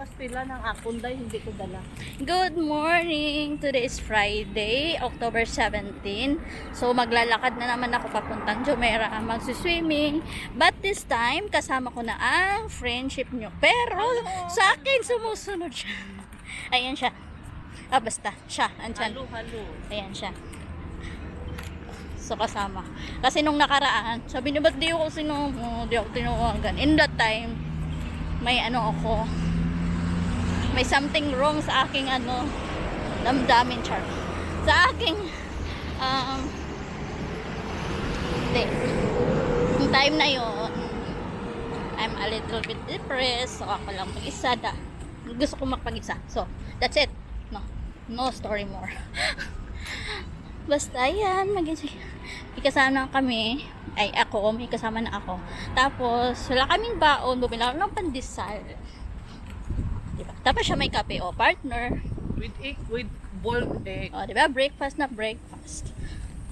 pastila ng akunday, hindi ko dala. Good morning! Today is Friday, October 17. So maglalakad na naman ako papuntang Jumeirah, magsuswimming. But this time, kasama ko na ang friendship nyo. Pero sa akin, sumusunod siya. Ayan siya. Basta. Siya. Andyan. Halo. Ayan siya. So kasama. Kasi nung nakaraan, sabi niya, ba't di ako di ako tinuwagan. In that time, may may something wrong sa aking damdamin, char. Sa aking hindi. Yung time na yun, I'm a little bit depressed. So ako lang mag-isa gusto ko magpag-isa. So that's it. No story more. Basta yan, may kasama kami. May kasama na ako. Tapos, wala kaming baon. Bumili ako ng pandesal. Diba? Tapos siya may kape. Partner. With egg, with boiled egg. Diba? Breakfast na breakfast.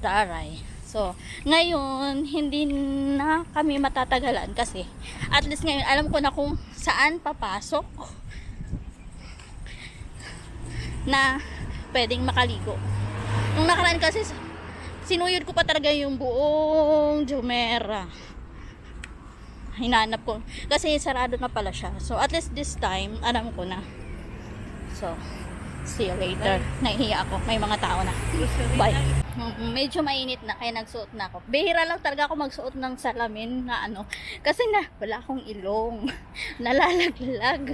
Taray. So, ngayon, hindi na kami matatagalan kasi at least ngayon, alam ko na kung saan papasok na pwedeng makaligo. Nung nakaraan kasi, sinuyod ko pa talaga yung buong Jumeirah. Hinanap ko. Kasi sarado na pala siya. So, at least this time, alam ko na. So, see you later. Nahihiya ako. May mga tao na. Bye. Medyo mainit na, kaya nagsuot na ako. Bihira lang talaga ako magsuot ng salamin na kasi wala akong ilong. Nalalaglag.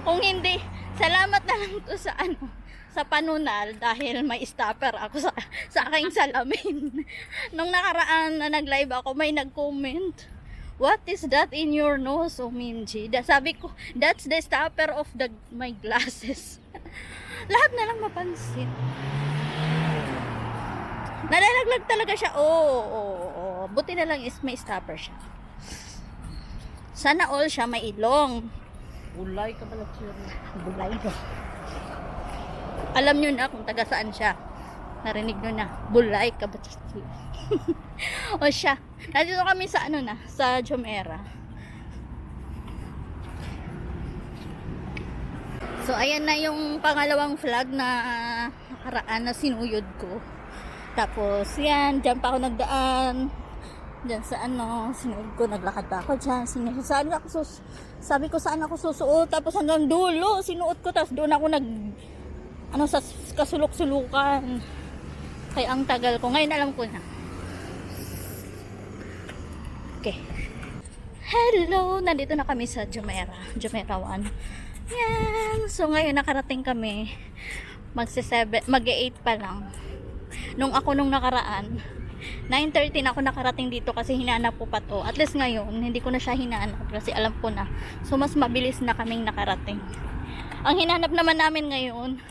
Kung hindi, salamat na lang to sa panunal dahil may stopper ako sa aking salamin. Nung nakaraan na nag-live ako, may nag-comment, "What is that in your nose, oh Minji?" Sabi ko, "That's the stopper of my glasses." Lahat na lang mapansin. Nalalaglag talaga siya. Buti na lang is may stopper siya. Sana all siya may ilong. Bulay ka pala siya. Bulay ko. Alam nyo na kung taga saan siya. Narinig nyo na. Bulay ka ba siya? O siya. Nandito kami sa sa Jumeirah. So ayan na yung pangalawang vlog na nakaraan na sinuyod ko. Tapos yan, dyan pa ako nagdaan. Dyan sa sinuyod ko, naglakad pa ako dyan. Sabi ko saan ako susuot. Tapos hanggang dulo, sinuot ko. Tapos doon ako sa kasulok-sulukan. Kaya ang tagal ko. Ngayon alam ko na. Okay. Hello! Nandito na kami sa Jumeirah 1. Yan. So ngayon nakarating kami. Mag-8 pa lang. Nung nakaraan 9:30 na ako nakarating dito kasi hinanap ko pa to. At least ngayon, hindi ko na siya hinanap kasi alam ko na. So mas mabilis na kaming nakarating. Ang hinanap naman namin ngayon,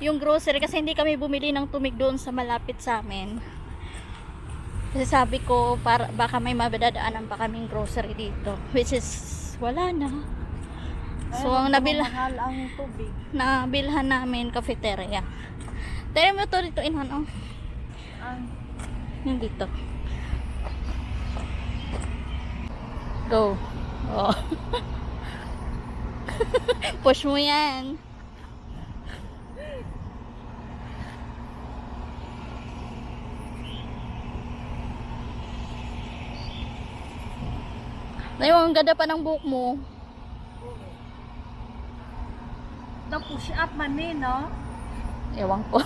yung grocery, kasi hindi kami bumili ng tumig doon sa malapit sa amin. Kasi sabi ko, baka may mabadadaanan pa kaming grocery dito. Which is, wala na. So, ang mahal ang tubig. nabilhan namin cafeteria. Tayo mo to dito, Inhan, yung dito. Go. Push mo yan. Ang ganda pa ng buhok mo. Push up man no? Ewan ko.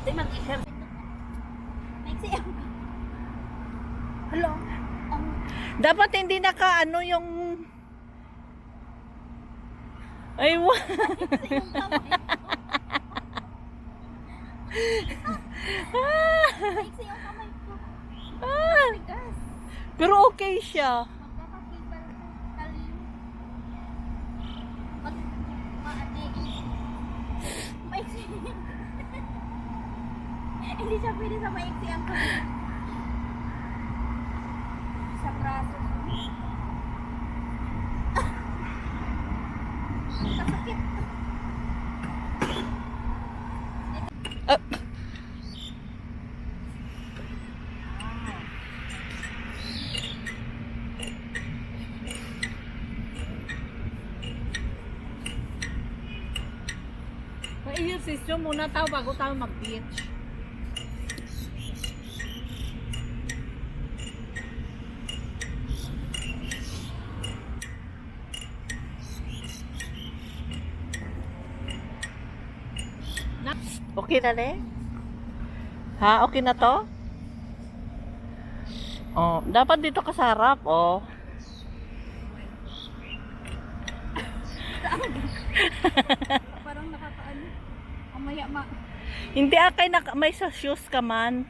Di mag-isip. Hello? Dapat hindi yung ay wa. Pero okay siya. Hindi siya pwede sa maiksi ang kamay. Sa braso. Kasakit. Mag-exercise muna tayo bago tayo mag-beach. Okay na le? Ha? Okay na to? Oh, dapat dito ka sa harap, oh. Parang nakakaano. Mamaya Hindi akay may sa shoes ka man.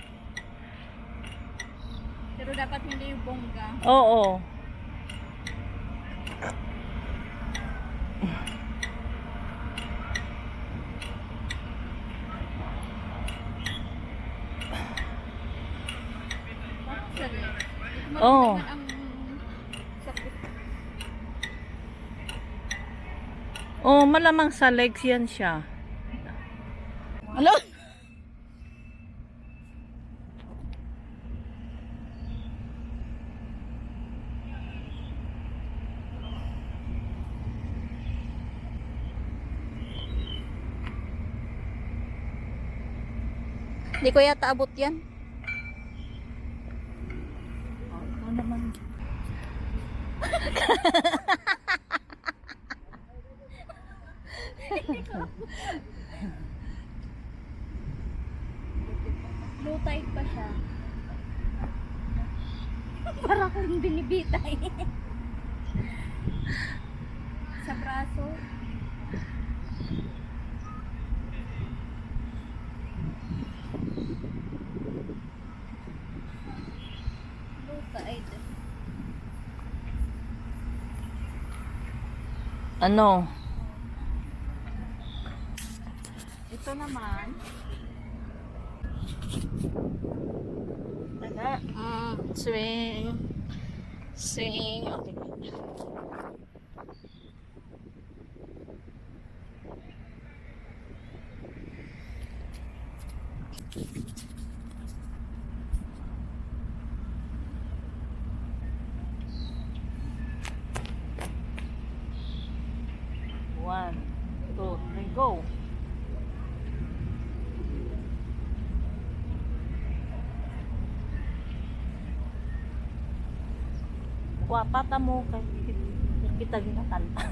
pero dapat hindi yung bongga. Oo. Sorry. Oo. Ang sakit. Oh, malamang sa legs yan siya. Hello? Hindi ko yata abot yan. Ikaw naman. Low tide pa siya. Para akong binibitay. Sa braso. Low tide. Ano? Ito naman. Taga. Swing. Swing. Okay. One, two, three, go. Pata mo kay kita ginatanta.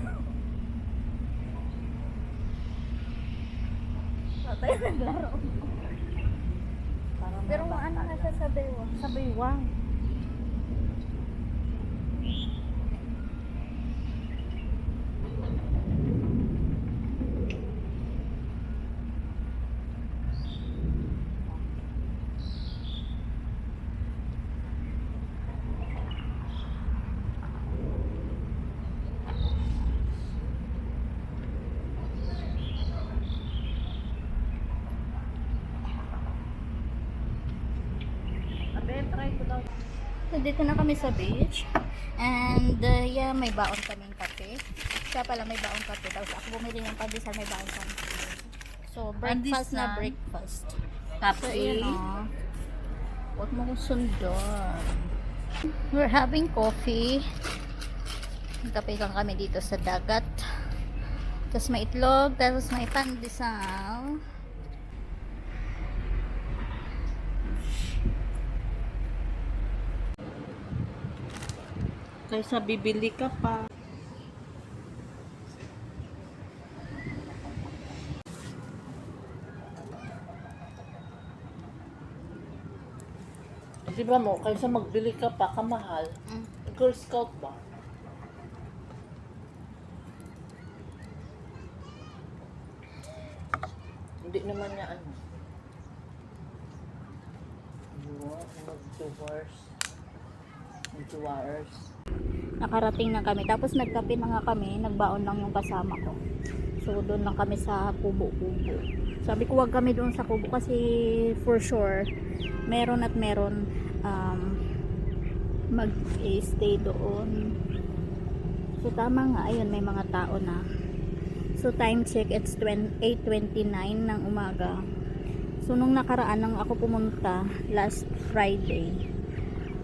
Patay naglaro. Pero ano na siya sa baywang? Sa baywang. Try ko daw. So, dito na kami sa beach. And, yeah, may baon kaming kape. Siya pala may baon kape. Tapos ako bumili ng pandesal, may baon kami. So, breakfast na Pandesal. breakfast. Kape. So, yun o. Huwag mo kong sundan. We're having coffee. Kape lang kami dito sa dagat. Tapos may itlog. Tapos may pandesal. Kaysa bibili ka pa. Di ba mo, kaysa magbili ka pa, kamahal. Girl Scout ba? Hindi naman niya ano. Mag-2 hours. Nakarating na kami. Tapos nagkape na nga kami. Nagbaon lang yung kasama ko. So, doon lang kami sa kubo-kubo. Sabi ko, wag kami doon sa kubo kasi for sure, meron at meron mag-stay doon. So, tama nga. Ayun, may mga tao na. So, time check, it's 8:29 ng umaga. So, nung nakaraan nang ako pumunta, last Friday,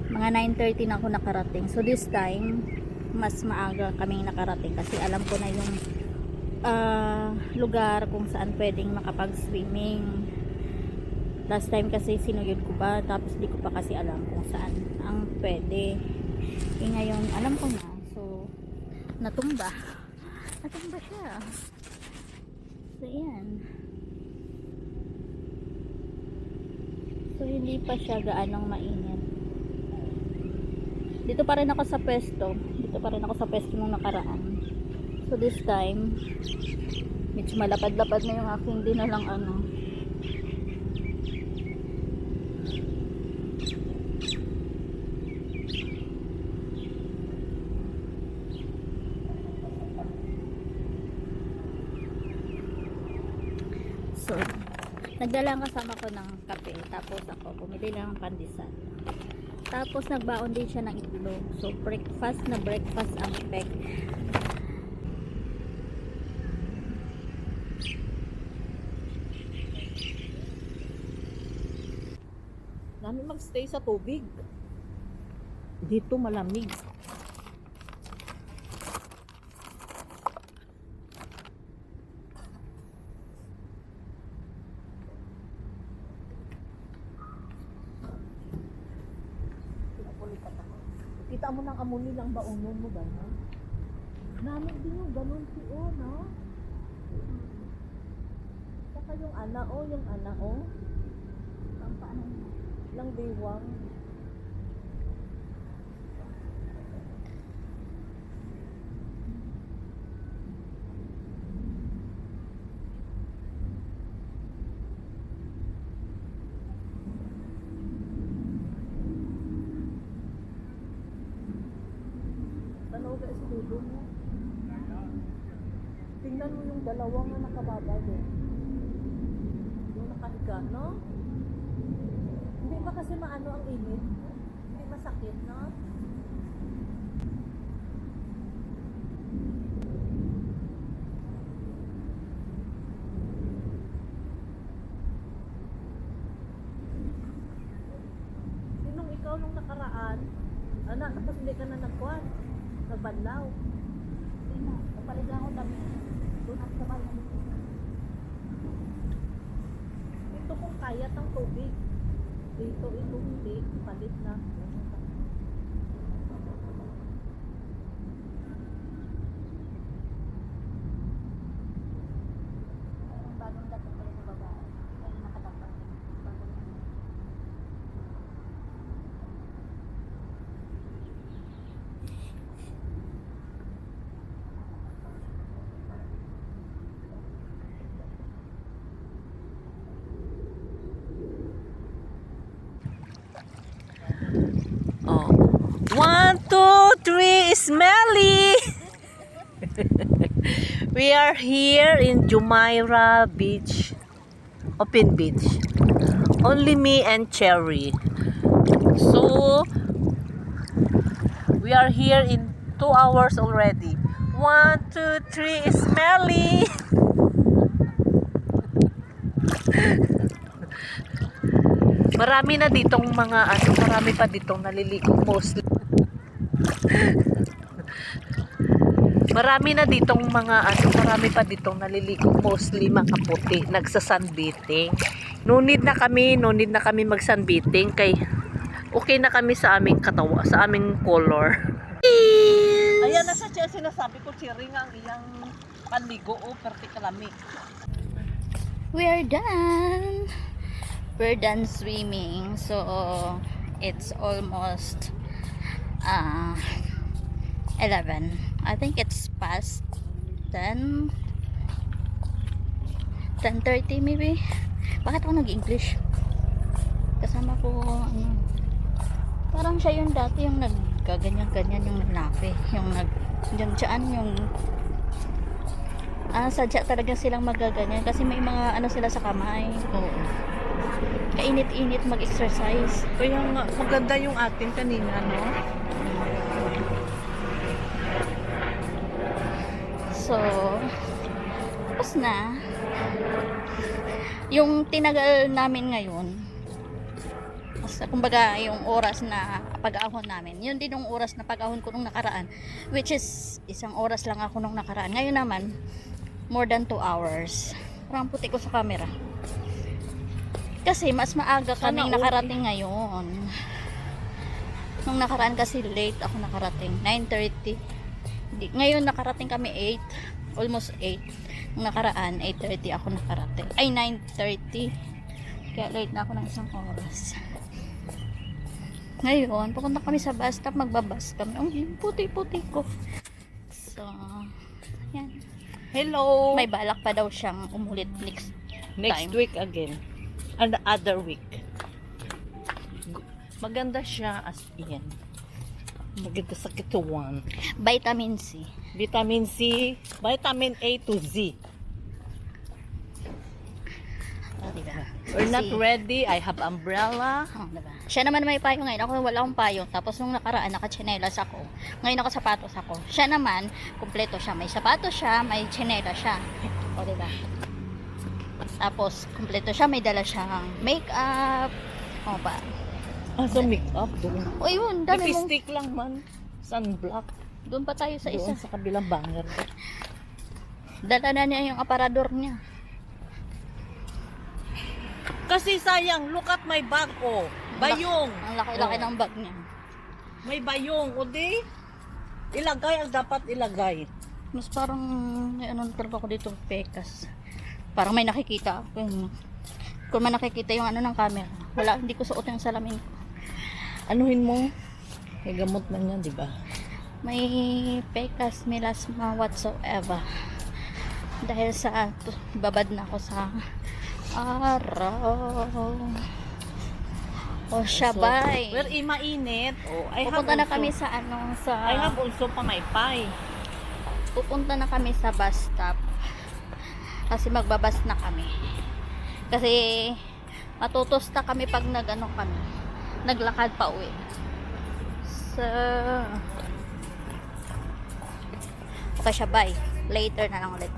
mga 9:30 na ako nakarating. So, this time, mas maaga kaming nakarating kasi alam ko na yung lugar kung saan pwedeng makapag-swimming. Last time kasi sinuyod ko pa, tapos di ko pa kasi alam kung saan ang pwede. Ngayon alam ko na. So natumba siya. So yan. So hindi pa siya gaanong mainit. Dito pa rin ako sa pwesto nung nakaraan. So this time medyo malapad-lapad na yung aking dinalang ano. So nagdala ang kasama ko ng kape, tapos ako bumili lang ng pandesal. Tapos nagbaon din siya ng itlog. So breakfast na breakfast ang pek. Namin magstay sa tubig. Dito malamig. Kita mo ng amo nilang baunon mo ba, ha? Namin din yung ganun si O, no? Saka yung ana, o, Paano? lang diwang. Tanaw ka sa dulo mo. Tingnan mo yung dalawa nga nakababad eh. Yung nakahiga, no? Hindi ba kasi maano ang init? Hindi masakit, no? Sinong ikaw nung nakaraan? Anak, tapos hindi ka na nagkuhan. Nagbanlaw. Hindi na. Kapalit lang ako dami. Doon at sabay. Ito kung kayat ang tubig. Dito, ito hindi. Palit na. Ang bagong dapat pala sa babae. Ay nakatapang. Oh. 1, 2, 3, smelly! We are here in Jumeirah Beach, Open Beach. Only me and Cherry. So, we are here in 2 hours already. 1, 2, 3, smelly! Marami na ditong mga marami pa ditong naliligo mostly. Marami na ditong mga marami pa ditong naliligo mostly mga puti, nagsa-sunbathing. No need na kami mag-sunbathing kay okay na kami sa aming katawa, sa aming color. Ayan na sa siya sinasabi ko, Chiring ang iyang panligo o pertikalami. We're done. We're done swimming. So it's almost 11. I think it's past 10. 10:30 maybe. Bakit ako nag-English? Kasama ko ano. Parang siya yung dati yung naggaganyan-ganyan yung lalaki, yung nagdiyan yung sadya talaga silang magaganyan kasi may mga ano sila sa kamay. Oo. Kainit-init mag-exercise. Kaya nga, maganda yung atin kanina, no? So, tapos na. Yung tinagal namin ngayon, kumbaga yung oras na pag-ahon namin, yun din yung oras na pag-ahon ko nung nakaraan, which is isang oras lang ako nung nakaraan. Ngayon naman, more than 2 hours. Parang puti ko sa camera. Kasi mas maaga kaming Sana all. nakarating ngayon. Nung nakaraan kasi late ako nakarating. 9:30. Ngayon nakarating kami 8. Almost 8. Nung nakaraan 8:30 ako nakarating. Ay 9:30. Kaya late na ako ng isang oras. Ngayon, pupunta kami sa bus stop. Magbabas kami. Ang puti-puti ko. So, yan. Hello! May balak pa daw siyang umulit next Next time. week again. And the other week. Maganda siya as in. Maganda sa katawan. Vitamin C. Vitamin C, vitamin A to Z. Oh, diba? We're not Kasi- ready. I have umbrella. Oh, diba? Siya naman may payong ngayon. Ako wala akong payong. Tapos nung nakaraan, nakatsinelas ako. Ngayon nakasapatos ako. Siya naman, kumpleto siya. May sapatos siya, may tsinelas siya. O, diba? Tapos, kumpleto siya. May dala siyang makeup. O ba? So make-up doon. O, yun. Dami mong... Lipstick lang man. Sunblock. Doon pa tayo sa isa. Doon sa kabilang banger. Dala na niya yung aparador niya. Kasi sayang, look at my bag, oh. Bayong. Ang laki-laki Oh. ng bag niya. May bayong, o di? Ilagay ang dapat ilagay. Mas parang may ano talaga ako dito pekas. Parang may nakikita ako. Kung may nakikita yung ano ng camera. Wala, hindi ko suot yung salamin ko. Anuhin mo? May gamot man yan, di ba? May pekas, melasma, whatsoever. Dahil sa babad na ako sa araw. O siya, bye. Where mainit? Oh, Pupunta na kami sa ano, I have sa... also pamaypay. Pupunta na kami sa bus stop. Kasi magbabas na kami. Kasi matutusta kami pag nag-ano kami. Naglakad pa uwi. So, okay siya, bye. Later na lang ulit.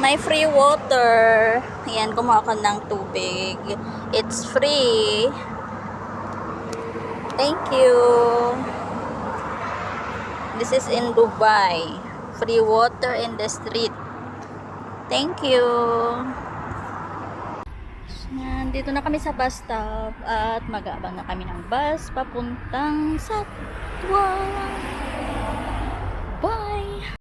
May free water. Ayan, kumuha ka ng tubig. It's free. Thank you. This is in Dubai. Free water in the street. Thank you. Yan, dito na kami sa bus stop at mag-aabang na kami ng bus papuntang Satwa.